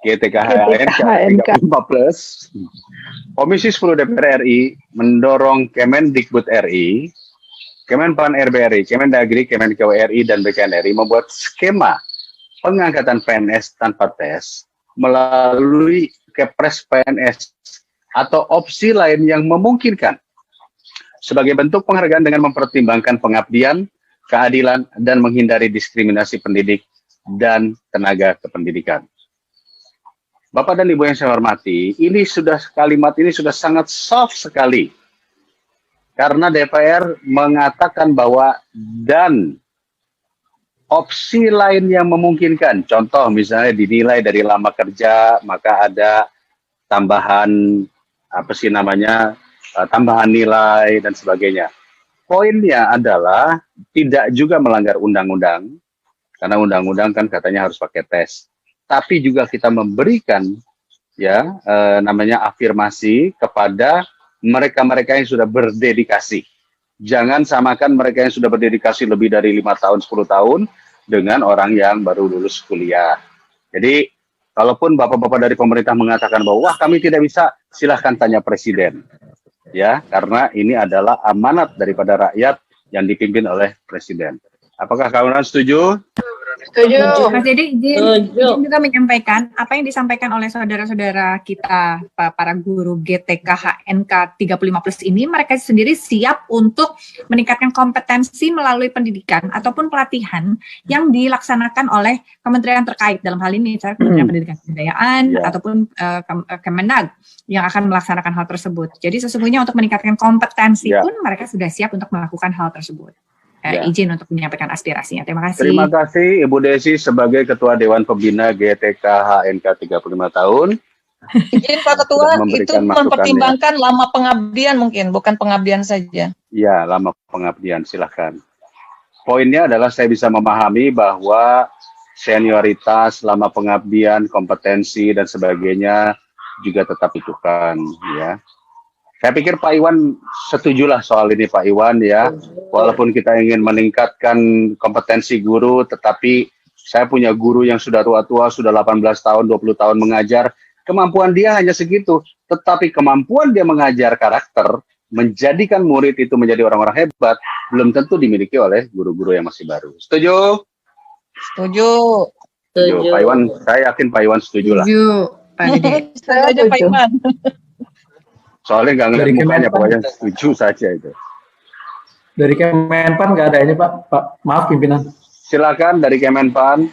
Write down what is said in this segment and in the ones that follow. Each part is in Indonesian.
GTKHNK 35+, Komisi 10 DPR RI mendorong Kemendikbud RI, Kemenpan RB RI, Kemendagri, Kemenkeu RI, dan BKN RI membuat skema pengangkatan PNS tanpa tes melalui Kepres PNS atau opsi lain yang memungkinkan sebagai bentuk penghargaan dengan mempertimbangkan pengabdian, keadilan, dan menghindari diskriminasi pendidik dan tenaga kependidikan. Bapak dan Ibu yang saya hormati, kalimat ini sudah sangat soft sekali. Karena DPR mengatakan bahwa dan opsi lain yang memungkinkan. Contoh misalnya dinilai dari lama kerja, maka ada tambahan tambahan nilai dan sebagainya. Poinnya adalah tidak juga melanggar undang-undang, karena undang-undang kan katanya harus pakai tes. Tapi juga kita memberikan afirmasi kepada mereka-mereka yang sudah berdedikasi. Jangan samakan mereka yang sudah berdedikasi lebih dari 5 tahun, 10 tahun dengan orang yang baru lulus kuliah. Jadi, kalaupun bapak-bapak dari pemerintah mengatakan bahwa wah kami tidak bisa, silahkan tanya presiden. Ya, karena ini adalah amanat daripada rakyat yang dipimpin oleh presiden. Apakah kawan-kawan setuju? Setuju. Mas Dede, izin juga menyampaikan apa yang disampaikan oleh saudara-saudara kita, para guru GTK HNK 35+ ini, mereka sendiri siap untuk meningkatkan kompetensi melalui pendidikan ataupun pelatihan yang dilaksanakan oleh kementerian terkait. Dalam hal ini, misalnya Kementerian Pendidikan dan Kebudayaan ataupun Kemenag yang akan melaksanakan hal tersebut. Jadi sesungguhnya untuk meningkatkan kompetensi pun mereka sudah siap untuk melakukan hal tersebut. Izin untuk menyampaikan aspirasinya. Terima kasih. Terima kasih Ibu Desi sebagai Ketua Dewan Pembina GTK HNK 35 tahun. Izin Pak Ketua, itu mempertimbangkan lama pengabdian mungkin, bukan pengabdian saja. Ya, lama pengabdian, silahkan. Poinnya adalah saya bisa memahami bahwa senioritas, lama pengabdian, kompetensi, dan sebagainya juga tetap dibutuhkan, ya. Saya pikir Pak Iwan setujulah soal ini Pak Iwan ya. Walaupun kita ingin meningkatkan kompetensi guru, tetapi saya punya guru yang sudah tua-tua, sudah 18 tahun, 20 tahun mengajar. Kemampuan dia hanya segitu. Tetapi kemampuan dia mengajar karakter, menjadikan murid itu menjadi orang-orang hebat, belum tentu dimiliki oleh guru-guru yang masih baru. Setuju? Setuju. Pak Iwan, saya yakin Pak Iwan setuju lah. Setuju, Pak Dede. Setuju aja Pak Iwan. Soalnya nggak ngeliat mukanya, pokoknya setuju saja itu. Dari Kemenpan nggak ada ini Pak. Maaf pimpinan. Silakan dari Kemenpan.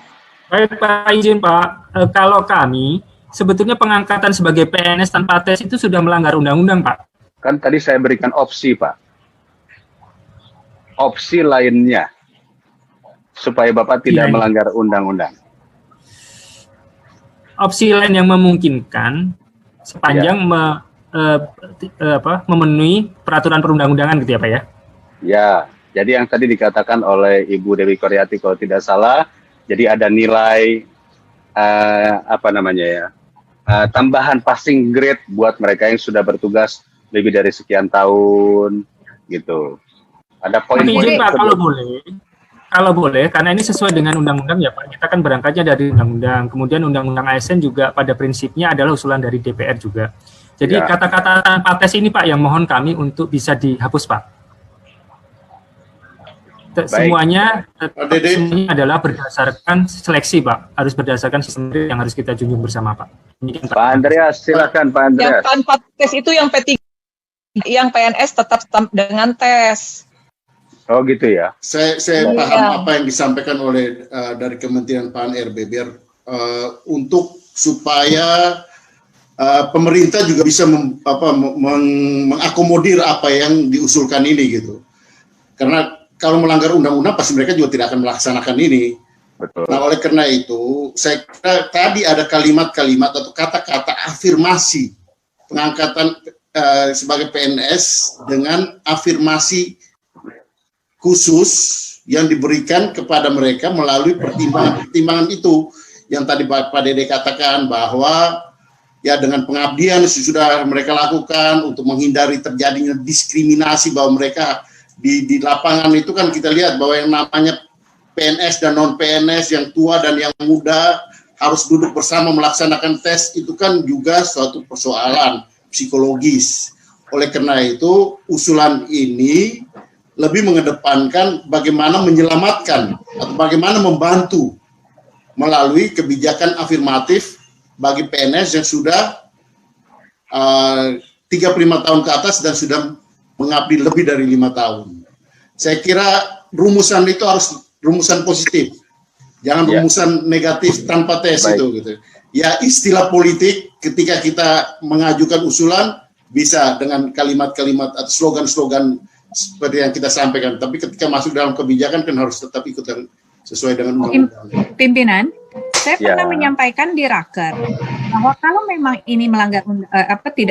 Baik Pak, izin Pak. Kalau kami, sebetulnya pengangkatan sebagai PNS tanpa tes itu sudah melanggar undang-undang Pak. Kan tadi saya berikan opsi Pak. Opsi lainnya. Supaya Bapak tidak melanggar undang-undang. Opsi lain yang memungkinkan sepanjang memenuhi peraturan perundang-undangan gitu ya Pak ya? Ya, jadi yang tadi dikatakan oleh Ibu Dewi Koryati kalau tidak salah, jadi ada nilai tambahan passing grade buat mereka yang sudah bertugas lebih dari sekian tahun gitu. Ada poin-poin Pak, kalau boleh, karena ini sesuai dengan undang-undang ya Pak. Kita kan berangkatnya dari undang-undang, kemudian undang-undang ASN juga pada prinsipnya adalah usulan dari DPR juga. Jadi kata-kata tanpa tes ini Pak yang mohon kami untuk bisa dihapus Pak. Semuanya adalah berdasarkan seleksi Pak. Harus berdasarkan sistem yang harus kita junjung bersama Pak. Pak Andreas, silakan Pak Andreas. Yang tanpa tes itu yang P3, yang PNS tetap dengan tes. Oh gitu ya. Saya paham apa yang disampaikan oleh dari Kementerian PAN RB biar untuk supaya pemerintah juga bisa mengakomodir apa yang diusulkan ini gitu. Karena kalau melanggar undang-undang pasti mereka juga tidak akan melaksanakan ini. Betul. Nah oleh karena itu saya kira tadi ada kalimat-kalimat atau kata-kata afirmasi pengangkatan sebagai PNS dengan afirmasi khusus yang diberikan kepada mereka melalui pertimbangan itu yang tadi Pak Dede katakan bahwa ya dengan pengabdian sudah mereka lakukan untuk menghindari terjadinya diskriminasi bahwa mereka di lapangan itu kan kita lihat bahwa yang namanya PNS dan non PNS yang tua dan yang muda harus duduk bersama melaksanakan tes, itu kan juga suatu persoalan psikologis. Oleh karena itu, usulan ini lebih mengedepankan bagaimana menyelamatkan atau bagaimana membantu melalui kebijakan afirmatif bagi PNS yang sudah 35 tahun ke atas dan sudah mengabdi lebih dari 5 tahun. Saya kira rumusan itu harus rumusan positif, jangan rumusan negatif tanpa tes. Itu gitu. Ya, istilah politik ketika kita mengajukan usulan bisa dengan kalimat-kalimat atau slogan-slogan seperti yang kita sampaikan, tapi ketika masuk dalam kebijakan kan harus tetap ikut sesuai dengan undang-undang. Pimpinan, saya pernah menyampaikan di Raker bahwa kalau memang ini melanggar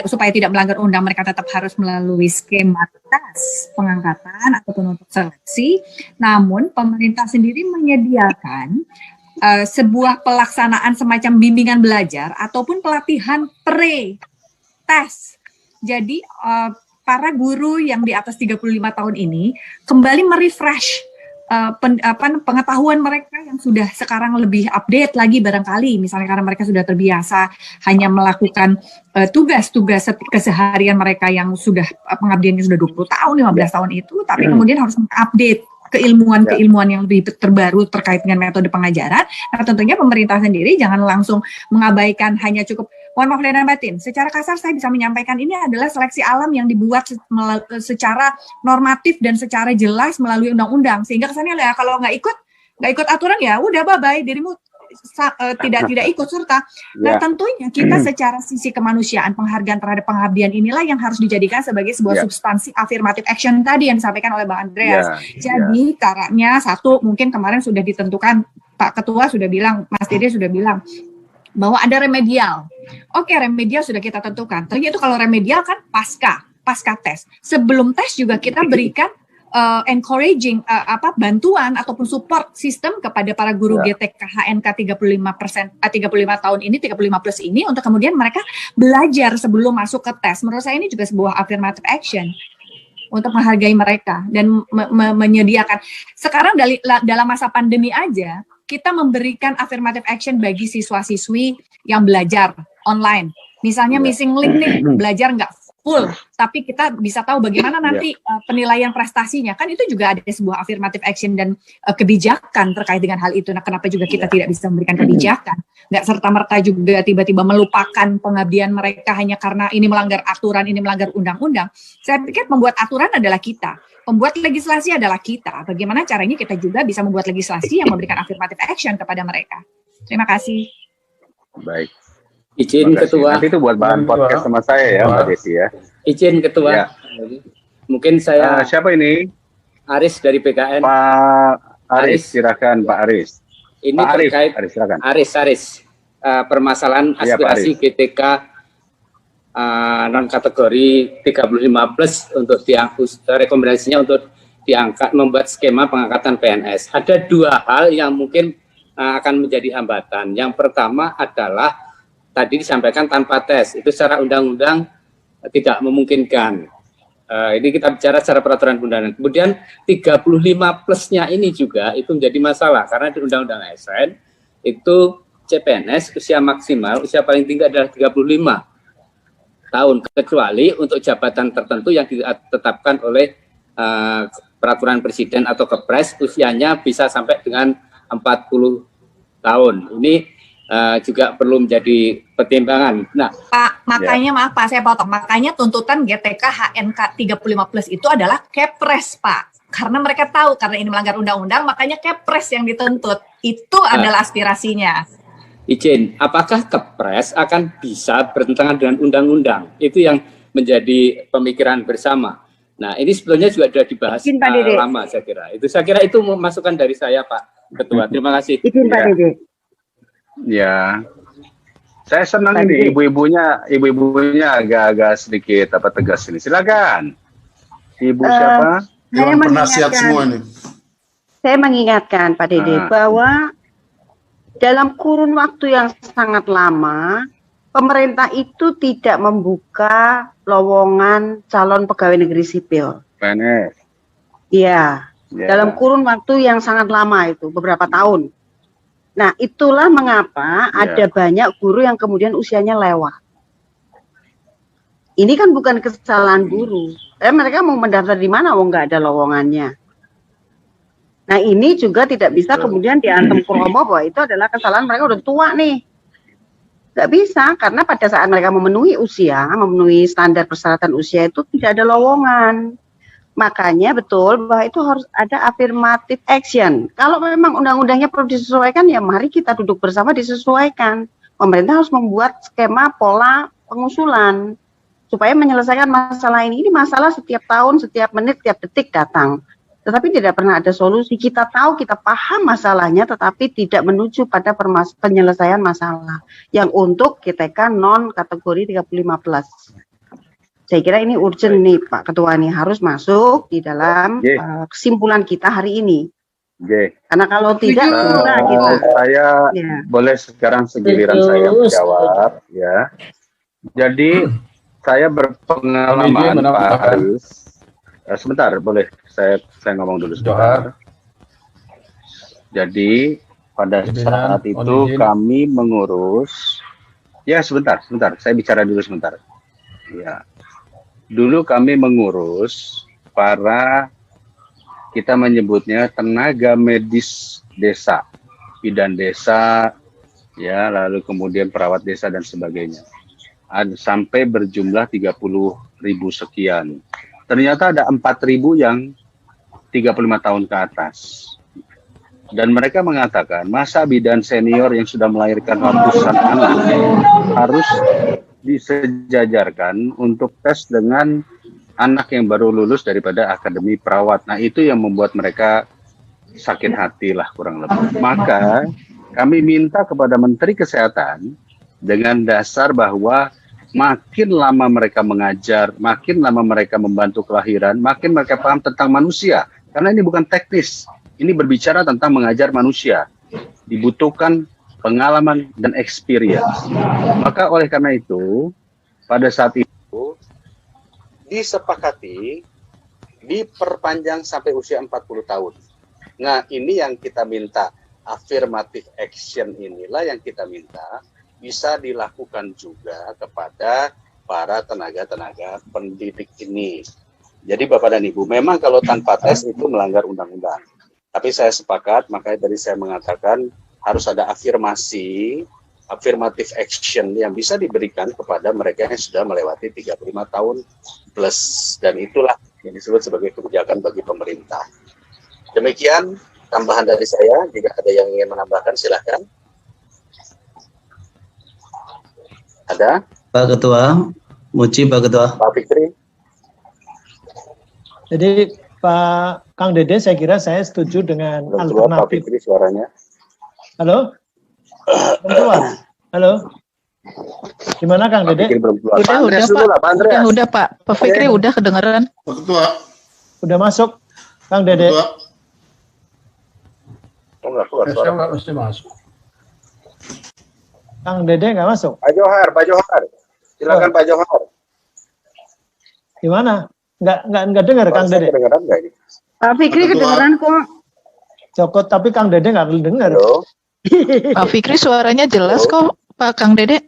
supaya tidak melanggar undang, mereka tetap harus melalui skema tes pengangkatan ataupun untuk seleksi. Namun pemerintah sendiri menyediakan sebuah pelaksanaan semacam bimbingan belajar ataupun pelatihan pre-tes. Jadi para guru yang di atas 35 tahun ini kembali merefresh pengetahuan mereka yang sudah sekarang lebih update lagi barangkali, misalnya karena mereka sudah terbiasa hanya melakukan tugas-tugas keseharian mereka yang sudah pengabdiannya sudah 20 tahun, 15 tahun itu, tapi kemudian harus mengupdate keilmuan yang lebih terbaru terkait dengan metode pengajaran. Nah, tentunya pemerintah sendiri jangan langsung mengabaikan hanya cukup, mohon maaf lahir dan batin, secara kasar saya bisa menyampaikan ini adalah seleksi alam yang dibuat secara normatif dan secara jelas melalui undang-undang, sehingga kesannya ya kalau nggak ikut aturan ya udah bye-bye, dirimu tidak ikut serta. Nah, tentunya kita secara sisi kemanusiaan, penghargaan terhadap pengabdian inilah yang harus dijadikan sebagai sebuah substansi affirmative action tadi yang disampaikan oleh Bang Andreas. Jadi caranya satu, mungkin kemarin sudah ditentukan, Pak Ketua sudah bilang, Mas Dede sudah bilang bahwa ada remedial. Oke, remedial sudah kita tentukan. Ternyata itu kalau remedial kan pasca tes. Sebelum tes juga kita berikan encouraging bantuan ataupun support sistem kepada para guru GTK HNK 35 tahun ini, 35 plus ini, untuk kemudian mereka belajar sebelum masuk ke tes. Menurut saya ini juga sebuah affirmative action untuk menghargai mereka dan menyediakan. Sekarang dalam masa pandemi aja kita memberikan affirmative action bagi siswa-siswi yang belajar online. Misalnya missing link nih, belajar nggak full, tapi kita bisa tahu bagaimana nanti penilaian prestasinya. Kan itu juga ada sebuah affirmative action dan kebijakan terkait dengan hal itu. Nah, kenapa juga kita tidak bisa memberikan kebijakan? Nggak serta-merta juga tiba-tiba melupakan pengabdian mereka hanya karena ini melanggar aturan, ini melanggar undang-undang. Saya pikir membuat aturan adalah kita, pembuat legislasi adalah kita. Bagaimana caranya kita juga bisa membuat legislasi yang memberikan affirmative action kepada mereka. Terima kasih. Baik. Izin Ketua. Nanti itu buat bahan podcast sama saya ya, Mbak Desi ya. Izin Ketua. Mungkin saya. Siapa ini? Aris dari PKN. Pak Aris, silakan Pak Aris. Ini Pak terkait Aris, silakan. Aris. Permasalahan aspirasi GTK non kategori 35 plus untuk rekomendasinya untuk diangkat, membuat skema pengangkatan PNS. Ada dua hal yang mungkin akan menjadi hambatan. Yang pertama adalah tadi disampaikan tanpa tes, itu secara undang-undang tidak memungkinkan. Ini kita bicara secara peraturan undangan. Kemudian 35 plusnya ini juga itu menjadi masalah, karena di Undang-Undang ASN itu CPNS usia maksimal, usia paling tinggi adalah 35 tahun, kecuali untuk jabatan tertentu yang ditetapkan oleh peraturan presiden atau Kepres, usianya bisa sampai dengan 40 tahun. Ini juga perlu menjadi pertimbangan. Nah, Pak, makanya maaf Pak, saya potong. Makanya tuntutan GTK HNK 35 plus itu adalah Kepres, Pak. Karena mereka tahu karena ini melanggar undang-undang, makanya Kepres yang dituntut. Itu adalah aspirasinya. Izin, apakah Kepres akan bisa bertentangan dengan undang-undang? Itu yang menjadi pemikiran bersama. Nah, ini sebetulnya juga sudah dibahas lama, saya kira. Saya kira itu masukan dari saya, Pak Ketua. Terima kasih. Izin Pak Dede. Ya, saya senang ini ibu-ibunya agak-agak sedikit tegas ini. Silakan, Ibu siapa? Dewan penasihat semua nih. Saya mengingatkan Pak Dede bahwa dalam kurun waktu yang sangat lama, pemerintah itu tidak membuka lowongan calon pegawai negeri sipil. PNS. Iya, dalam kurun waktu yang sangat lama itu, beberapa tahun. Nah, itulah mengapa ada banyak guru yang kemudian usianya lewat. Ini kan bukan kesalahan guru. Mereka mau mendaftar di mana? Nggak ada lowongannya. Nah, ini juga tidak bisa kemudian diantem kromo bahwa itu adalah kesalahan mereka udah tua nih. Nggak bisa, karena pada saat mereka memenuhi usia, memenuhi standar persyaratan usia itu tidak ada lowongan. Makanya betul bahwa itu harus ada affirmative action. Kalau memang undang-undangnya perlu disesuaikan, ya mari kita duduk bersama disesuaikan. Pemerintah harus membuat skema pola pengusulan supaya menyelesaikan masalah ini. Ini masalah setiap tahun, setiap menit, setiap detik datang. Tetapi tidak pernah ada solusi. Kita tahu, kita paham masalahnya, tetapi tidak menuju pada penyelesaian masalah yang untuk GTK non kategori 35+. Saya kira ini urgent nih Pak Ketua nih, harus masuk di dalam kesimpulan kita hari ini. Karena kalau tidak, saya boleh sekarang segiliran saya menjawab ya. Jadi saya berpengalaman Pak Haris. Sebentar, boleh saya ngomong dulu sebentar. Jadi pada saat itu kami mengurus, ya sebentar, saya bicara dulu sebentar. Ya, dulu kami mengurus kita menyebutnya tenaga medis desa, bidan desa, ya, lalu kemudian perawat desa dan sebagainya. Sampai berjumlah 30.000 sekian. Ternyata ada 4.000 yang 35 tahun ke atas. Dan mereka mengatakan, masa bidan senior yang sudah melahirkan ratusan anak harus disejajarkan untuk tes dengan anak yang baru lulus daripada akademi perawat. Nah, itu yang membuat mereka sakit hati lah kurang lebih. Maka kami minta kepada Menteri Kesehatan dengan dasar bahwa makin lama mereka mengajar, makin lama mereka membantu kelahiran, makin mereka paham tentang manusia. Karena ini bukan teknis, ini berbicara tentang mengajar manusia. Dibutuhkan pengalaman dan experience. Maka oleh karena itu, pada saat itu, disepakati, diperpanjang sampai usia 40 tahun. Nah, ini yang kita minta, affirmative action inilah yang kita minta, bisa dilakukan juga kepada para tenaga-tenaga pendidik ini. Jadi Bapak dan Ibu, memang kalau tanpa tes itu melanggar undang-undang. Tapi saya sepakat, makanya tadi saya mengatakan harus ada affirmative action yang bisa diberikan kepada mereka yang sudah melewati 35 tahun plus. Dan itulah yang disebut sebagai kebijakan bagi pemerintah. Demikian tambahan dari saya, jika ada yang ingin menambahkan silakan. Ada? Pak Ketua, Muci Pak Ketua. Pak Fikri. Jadi Pak Kang Dede, saya kira saya setuju dengan alternatif. Pak Fikri suaranya. Halo? Halo? Gimana Kang Dede? Udah Pak. Pak Fikri udah kedengeran. Pak Ketua. Udah masuk Kang Dede. Enggak keluar suara. Saya nggak mesti masuk. Kang Dede nggak masuk. Pak Johar. Silakan Pak Johar. Gimana? Nggak dengar Kang Dede. Kedengeran nggak ini? Pak Fikri kedengeran kok. Cokot, tapi Kang Dede nggak dengar. Pak Fikri suaranya jelas kok, Pak Kang Dede.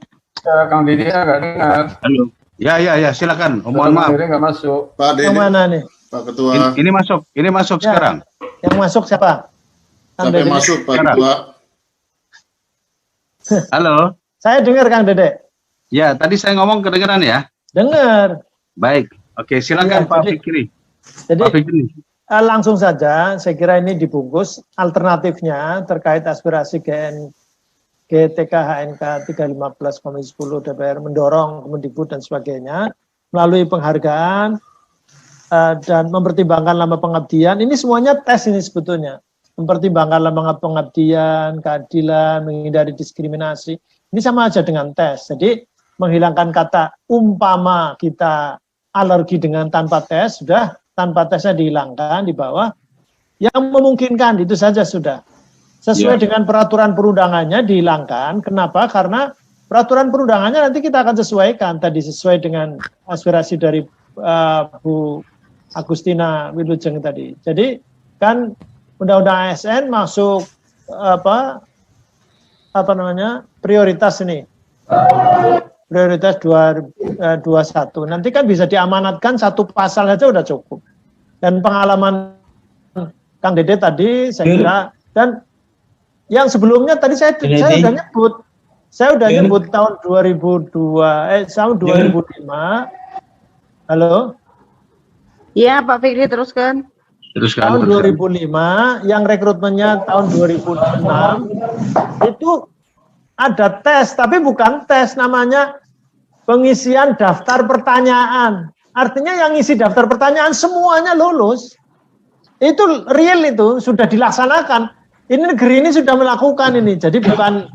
Ya, Kang Dede nggak dengar. Halo. Ya, silakan. Mohon maaf. Kang Dede nggak masuk. Pak Dede. Yang mana nih? Pak Ketua. Ini masuk Ya. sekarang. Yang masuk siapa? Kang Sampai Dede. masuk Pak Ketua. Halo. Saya dengar Kang Dede. Ya, tadi saya ngomong kedengeran ya? Dengar. Baik. Oke, silakan Ya, Pak Fikri. Jadi Pak Fikri. langsung saja, saya kira ini dibungkus alternatifnya terkait aspirasi GTK HNK 35+ Komisi 10 DPR mendorong Kemendikbud dan sebagainya melalui penghargaan dan mempertimbangkan lama pengabdian. Ini semuanya tes ini sebetulnya. Mempertimbangkan lama pengabdian, keadilan, menghindari diskriminasi. Ini sama aja dengan tes. Jadi menghilangkan kata umpama kita alergi dengan tanpa tes, sudah tanpa tesnya dihilangkan di bawah. Yang memungkinkan itu saja sudah. Sesuai dengan peraturan perundangannya dihilangkan. Kenapa? Karena peraturan perundangannya nanti kita akan sesuaikan. Tadi sesuai dengan aspirasi dari Bu Agustina Wilujeng tadi. Jadi kan Undang-Undang ASN masuk prioritas ini. Prioritas 21. Nanti kan bisa diamanatkan satu pasal saja udah cukup. Dan pengalaman Kang Dede tadi saya kira, dan yang sebelumnya tadi saya udah nyebut tahun 2005. Halo? Iya, Pak Fikri, teruskan. Tahun 2005, yang rekrutmennya tahun 2006, itu ada tes, tapi bukan tes, namanya pengisian daftar pertanyaan. Artinya yang isi daftar pertanyaan semuanya lulus. Itu real, itu sudah dilaksanakan. Ini negeri ini sudah melakukan ini. Jadi bukan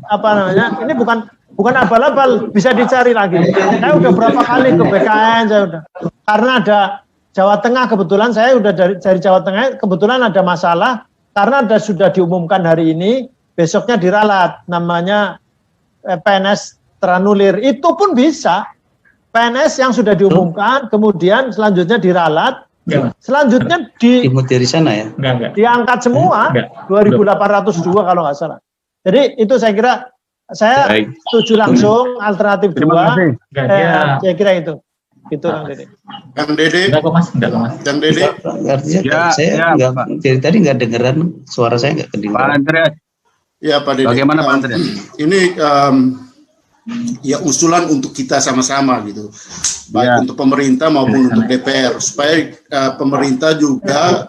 ini bukan abal-abal, bisa dicari lagi. Saya udah berapa kali ke BKN, saya udah. Karena ada Jawa Tengah, kebetulan saya udah dari Jawa Tengah, kebetulan ada masalah karena sudah diumumkan hari ini, besoknya diralat, namanya PNS teranulir. Itu pun bisa. PNS yang sudah diumumkan, kemudian selanjutnya diralat, selanjutnya dari sana ya? Diangkat semua, 2.802 kalau nggak salah. Jadi itu saya kira, saya setuju langsung alternatif 2. Saya kira itu. Itu Kang Dede. Kang Dede. Kang Dede. Artinya saya dari tadi nggak dengeran, suara saya nggak kedengeran. Pak Andreas. Ya Pak Dede. Bagaimana Pak Andreas? Ini ya usulan untuk kita sama-sama gitu, baik untuk pemerintah maupun untuk DPR, supaya pemerintah juga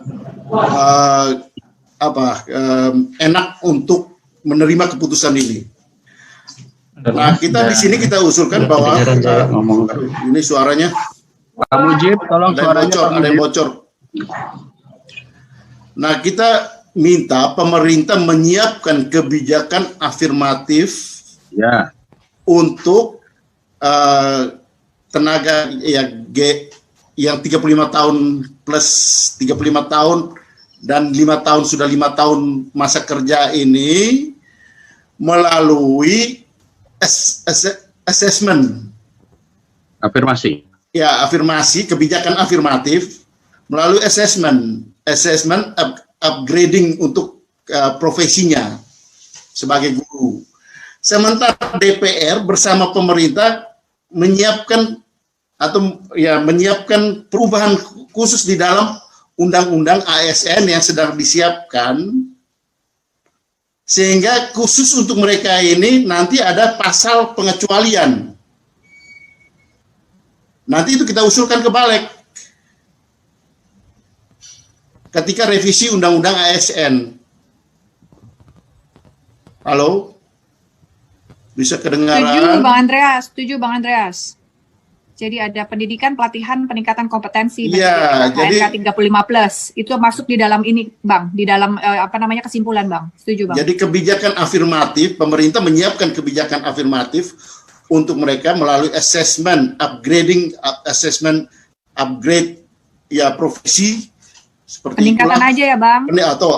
enak untuk menerima keputusan ini. Nah, kita di sini kita usulkan bahwa ini suaranya Pak Mujib, tolong suaranya ada yang bocor. Nah, kita minta pemerintah menyiapkan kebijakan afirmatif untuk tenaga yang 35 tahun plus 35 tahun dan 5 tahun sudah 5 tahun masa kerja ini melalui assessment. Afirmasi. Ya, afirmasi, kebijakan afirmatif melalui assessment upgrading untuk profesinya sebagai guru. Sementara DPR bersama pemerintah menyiapkan perubahan khusus di dalam undang-undang ASN yang sedang disiapkan, sehingga khusus untuk mereka ini nanti ada pasal pengecualian. Nanti itu kita usulkan ke Balik ketika revisi undang-undang ASN. Halo? Bisa kedengaran? Setuju Bang Andreas. Jadi ada pendidikan, pelatihan, peningkatan kompetensi jadi 35+. Itu masuk di dalam ini, Bang, di dalam kesimpulan, Bang. Setuju, Bang. Jadi kebijakan afirmatif, pemerintah menyiapkan kebijakan afirmatif untuk mereka melalui upgrade profesi seperti peningkatan itulah, aja ya, Bang.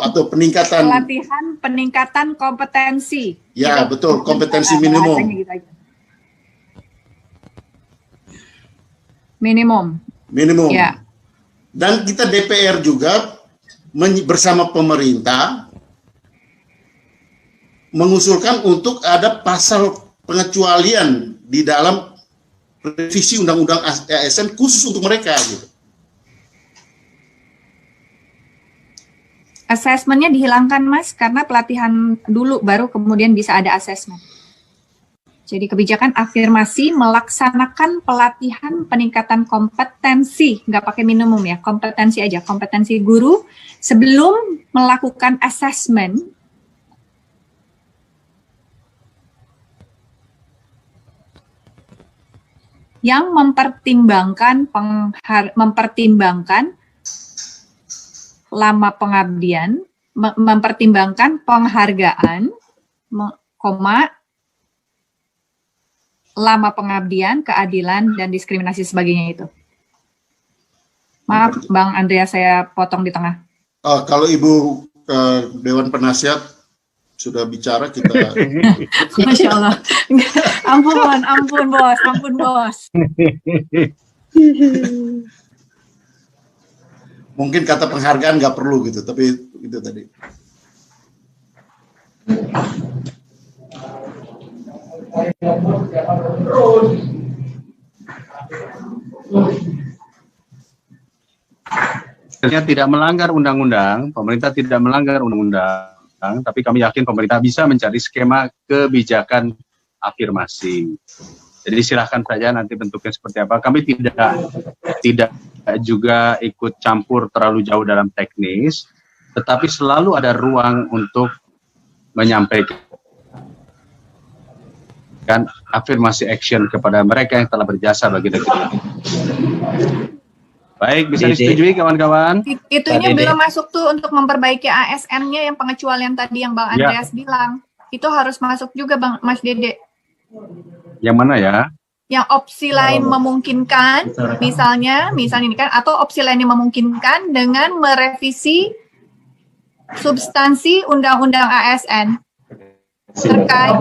Atau peningkatan pelatihan, peningkatan kompetensi. Ya, gitu. Betul, kompetensi minimum. Minimum. Ya. Dan kita DPR juga bersama pemerintah mengusulkan untuk ada pasal pengecualian di dalam revisi undang-undang ASN khusus untuk mereka gitu. Asesmennya dihilangkan, Mas, karena pelatihan dulu baru kemudian bisa ada asesmen. Jadi kebijakan afirmasi melaksanakan pelatihan peningkatan kompetensi, nggak pakai minimum ya, kompetensi aja, kompetensi guru sebelum melakukan asesmen yang mempertimbangkan lama pengabdian, mempertimbangkan penghargaan, lama pengabdian, keadilan, dan diskriminasi sebagainya itu. Maaf, Bang Andreas, saya potong di tengah. Kalau Ibu Dewan Penasihat sudah bicara, kita... Masya Allah. Ampun bos. Mungkin kata penghargaan nggak perlu gitu, tapi itu tadi. Tidak melanggar undang-undang, pemerintah tidak melanggar undang-undang, tapi kami yakin pemerintah bisa mencari skema kebijakan afirmasi. Jadi silahkan saja nanti bentuknya seperti apa. Kami tidak juga ikut campur terlalu jauh dalam teknis, tetapi selalu ada ruang untuk menyampaikan afirmasi action kepada mereka yang telah berjasa bagi negeri. Baik, bisa disetujui kawan-kawan? Itunya belum masuk tuh untuk memperbaiki ASN-nya yang pengecualian tadi yang Bang Andreas bilang. Itu harus masuk juga Bang Mas Dede. Yang mana ya? Yang opsi lain memungkinkan, misalnya ini kan, atau opsi lain yang memungkinkan dengan merevisi substansi undang-undang ASN terkait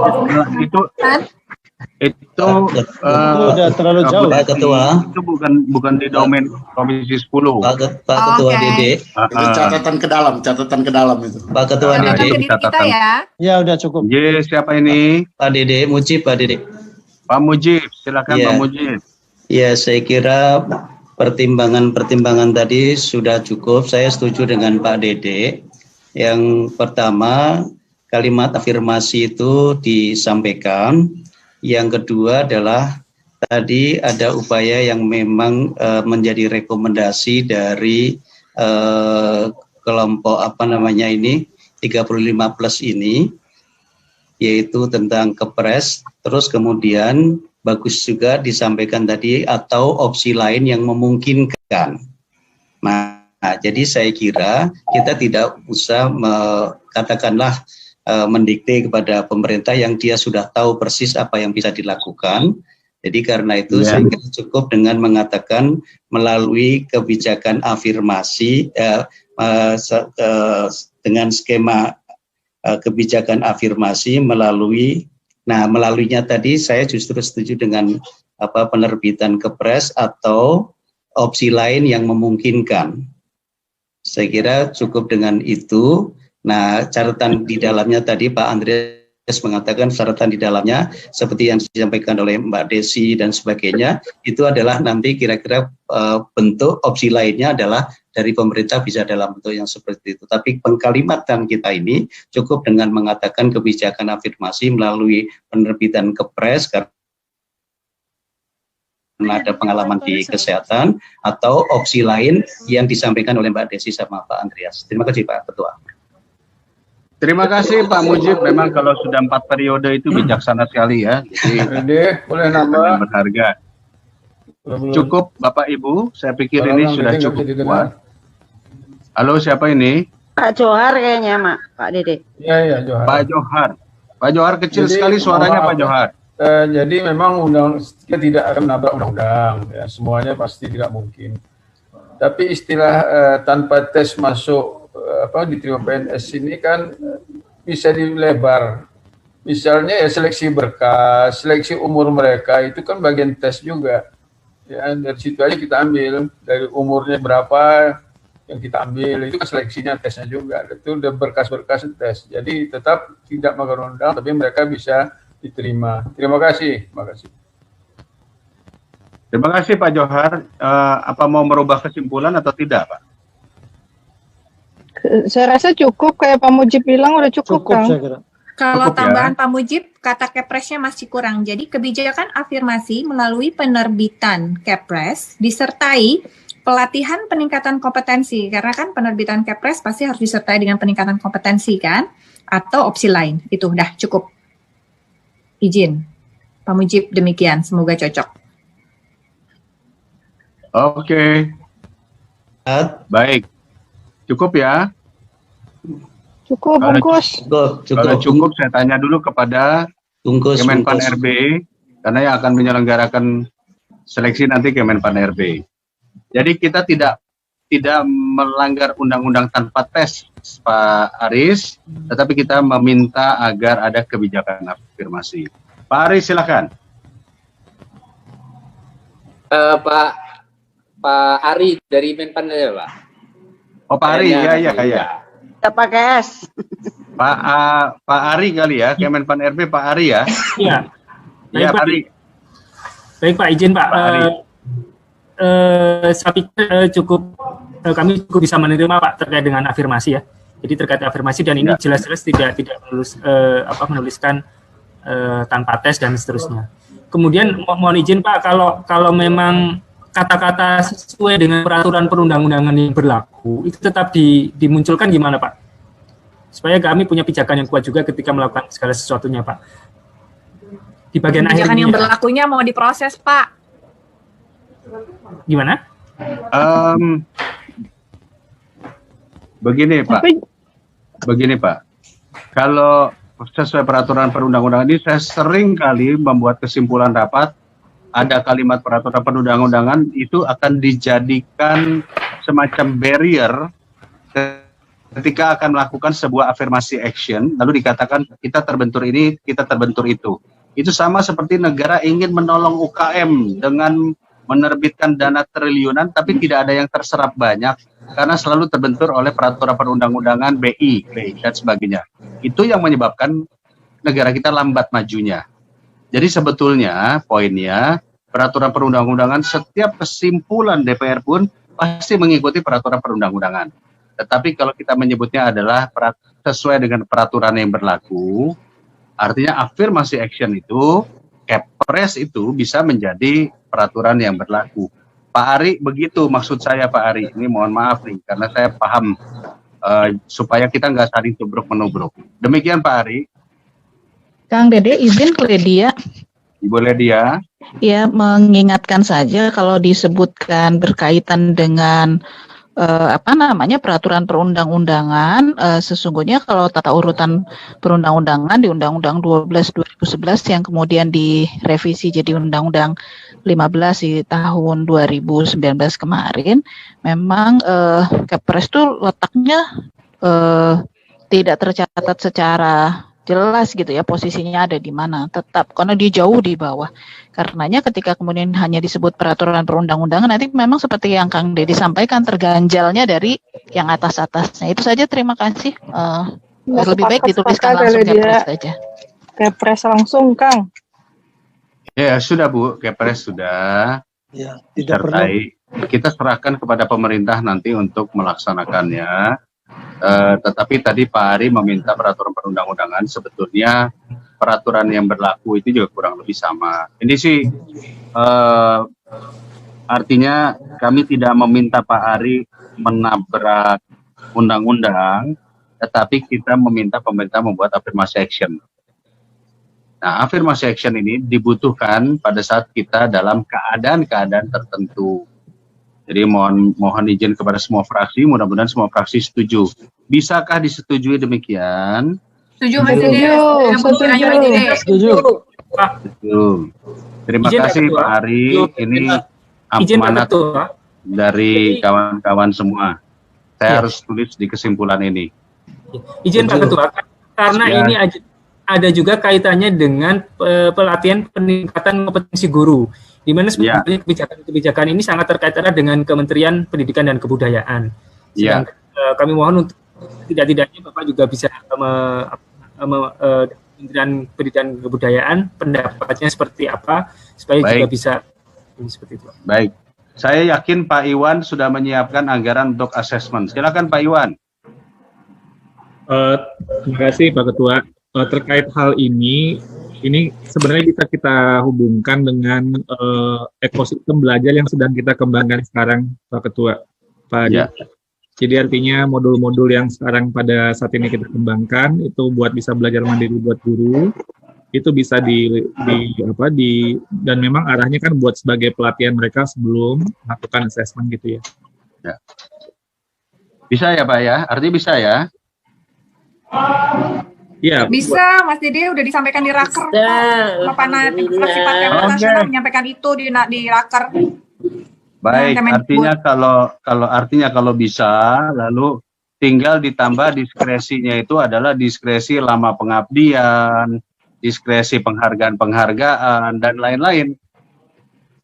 itu udah terlalu jauh Pak Ketua. Itu bukan di domain Komisi 10. Pak Ketua Dede. Itu catatan ke dalam itu. Pak Ketua Dede. Kita ya. Ya udah cukup. Siapa ini? Pak Dede, Mujib Pak Dede. Pak Mujib, silakan Pak Mujib. Ya, saya kira pertimbangan-pertimbangan tadi sudah cukup. Saya setuju dengan Pak Dede. Yang pertama, kalimat afirmasi itu disampaikan. Yang kedua adalah tadi ada upaya yang memang menjadi rekomendasi dari kelompok 35+ ini, yaitu tentang kepres. Terus kemudian bagus juga disampaikan tadi atau opsi lain yang memungkinkan. Nah, jadi saya kira kita tidak usah katakanlah mendikte kepada pemerintah yang dia sudah tahu persis apa yang bisa dilakukan. Jadi karena itu saya kira cukup dengan mengatakan melalui kebijakan afirmasi dengan skema kebijakan afirmasi melaluinya tadi saya justru setuju dengan penerbitan kepres atau opsi lain yang memungkinkan. Saya kira cukup dengan itu. Nah, catatan di dalamnya tadi Pak Andreas mengatakan catatan di dalamnya seperti yang disampaikan oleh Mbak Desi dan sebagainya, itu adalah nanti kira-kira bentuk opsi lainnya adalah dari pemerintah bisa dalam bentuk yang seperti itu. Tapi pengkalimatan kita ini cukup dengan mengatakan kebijakan afirmasi melalui penerbitan kepres karena ada pengalaman di kesehatan atau opsi lain yang disampaikan oleh Mbak Desi sama Pak Andreas. Terima kasih Pak Ketua. Terima kasih Pak Mujib. Memang kalau sudah 4 periode itu bijaksana sekali ya. Jadi boleh nambah berharga. Cukup Bapak Ibu, saya pikir ini sudah cukup kuat. Halo, siapa ini? Pak Johar kayaknya, Pak Dede. Iya, Johar. Pak Johar. Pak Johar kecil sekali suaranya Pak Johar. Jadi memang kita tidak akan menabrak undang-undang, ya, semuanya pasti tidak mungkin. Tapi istilah tanpa tes masuk diterima PNS ini kan bisa dilebar. Misalnya ya seleksi berkas, seleksi umur mereka itu kan bagian tes juga. Ya, dari situ aja kita ambil, dari umurnya berapa yang kita ambil, itu kan seleksinya tesnya juga. Itu udah berkas-berkas tes. Jadi tetap tidak melanggar undang, tapi mereka bisa diterima. Terima kasih. Terima kasih. Terima kasih Pak Johar. Apa mau merubah kesimpulan atau tidak Pak? Saya rasa cukup, kayak Pak Mujib bilang udah cukup Kang. Kalau Cukup, tambahan Pak Mujib, kata Kepresnya masih kurang. Jadi kebijakan afirmasi melalui penerbitan Kepres disertai pelatihan peningkatan kompetensi. Karena kan penerbitan Kepres pasti harus disertai dengan peningkatan kompetensi kan? Atau opsi lain. Itu udah cukup. Izin. Pak Mujib demikian. Semoga cocok. Oke. Baik. Cukup ya? Cukup, bungkus. Kalau cukup, saya tanya dulu kepada Kemenpan RB, karena yang akan menyelenggarakan seleksi nanti Kemenpan RB. Jadi kita tidak melanggar undang-undang tanpa tes, Pak Aris, tetapi kita meminta agar ada kebijakan afirmasi. Pak Aris, silakan. Pak Ari dari Menpan ya, Pak. Oh Pak Ari, iya. Kita pakai S. Pak Ari kali ya, Kemenpan RB Pak Ari ya. Iya. Ya, Pak Ari. Baik Pak, izin Pak. Saya pikir kami cukup bisa menerima Pak terkait dengan afirmasi ya. Jadi terkait afirmasi dan ini jelas-jelas tidak menuliskan tanpa tes dan seterusnya. Kemudian mohon izin Pak, kalau memang kata-kata sesuai dengan peraturan perundang-undangan yang berlaku itu tetap dimunculkan gimana Pak? Supaya kami punya pijakan yang kuat juga ketika melakukan segala sesuatunya Pak. Di bagian akhir pijakan yang berlakunya mau diproses Pak. Gimana? Begini Pak, kalau sesuai peraturan perundang-undangan ini saya sering kali membuat kesimpulan rapat, ada kalimat peraturan perundang-undangan itu akan dijadikan semacam barrier ketika akan melakukan sebuah afirmasi action, lalu dikatakan kita terbentur ini, kita terbentur itu. Itu sama seperti negara ingin menolong UKM dengan menerbitkan dana triliunan tapi tidak ada yang terserap banyak karena selalu terbentur oleh peraturan perundang-undangan BI dan sebagainya. Itu yang menyebabkan negara kita lambat majunya. Jadi sebetulnya poinnya peraturan perundang-undangan setiap kesimpulan DPR pun pasti mengikuti peraturan perundang-undangan. Tetapi kalau kita menyebutnya adalah sesuai dengan peraturan yang berlaku, artinya afirmasi action itu, Kepres itu bisa menjadi peraturan yang berlaku. Pak Ari, begitu maksud saya Pak Ari. Ini mohon maaf nih, karena saya paham supaya kita nggak saling tubruk-menubruk. Demikian Pak Ari. Kang Dede, izin ke Ledia. Ibu Ledia. Ya, mengingatkan saja kalau disebutkan berkaitan dengan peraturan perundang-undangan, sesungguhnya kalau tata urutan perundang-undangan di Undang-Undang 12/2011 yang kemudian direvisi jadi Undang-Undang 15 di tahun 2019 kemarin, memang Kepres itu letaknya tidak tercatat secara jelas gitu ya, posisinya ada di mana, tetap karena dia jauh di bawah. Karenanya ketika kemudian hanya disebut peraturan perundang-undangan, nanti memang seperti yang Kang Deddy sampaikan, terganjalnya dari yang atas-atasnya. Itu saja, terima kasih. Lebih baik dituliskan langsung Kepres saja. Kepres langsung, Kang. Ya sudah Bu, Kepres sudah. Ya, tidak perlu. Kita serahkan kepada pemerintah nanti untuk melaksanakannya. Tetapi tadi Pak Ari meminta peraturan perundang-undangan, sebetulnya peraturan yang berlaku itu juga kurang lebih sama. Ini sih artinya kami tidak meminta Pak Ari menabrak undang-undang, tetapi kita meminta pemerintah membuat afirmasi action. Nah, afirmasi action ini dibutuhkan pada saat kita dalam keadaan-keadaan tertentu. Jadi mohon izin kepada semua fraksi, mudah-mudahan semua fraksi setuju. Bisakah disetujui demikian? Setuju Mas Dede. Setuju. Terima kasih Pak Ari. Ini amanat dari kawan-kawan semua. Saya harus tulis di kesimpulan ini. Izin Pak Ketua, karena ini ada juga kaitannya dengan pelatihan peningkatan kompetensi guru, di mana sebenarnya kebijakan ini sangat terkait erat dengan Kementerian Pendidikan dan Kebudayaan. Sedangkan kami mohon untuk tidak-tidaknya Bapak juga bisa Kementerian Pendidikan dan Kebudayaan pendapatnya seperti apa supaya juga bisa seperti itu. Baik, saya yakin Pak Iwan sudah menyiapkan anggaran untuk asesmen. Silakan Pak Iwan. Terima kasih Pak Ketua. Terkait hal ini sebenarnya bisa kita hubungkan dengan ekosistem belajar yang sedang kita kembangkan sekarang, Pak Ketua. Jadi artinya modul-modul yang sekarang pada saat ini kita kembangkan itu buat bisa belajar mandiri buat guru, itu bisa dan memang arahnya kan buat sebagai pelatihan mereka sebelum melakukan assessment gitu ya. Bisa ya Pak ya? Artinya bisa ya? Ya, bisa, Mas Dede udah disampaikan di raker. Bapak Fraksi Partai Nasional menyampaikan itu di raker. Baik, artinya kalau bisa, lalu tinggal ditambah diskresinya itu adalah diskresi lama pengabdian, diskresi penghargaan dan lain-lain.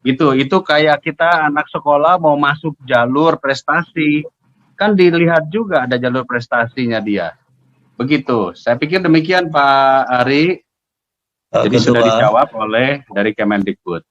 Itu kayak kita anak sekolah mau masuk jalur prestasi, kan dilihat juga ada jalur prestasinya dia. Begitu, saya pikir demikian Pak Ari. Jadi sudah dijawab oleh dari Kemendikbud.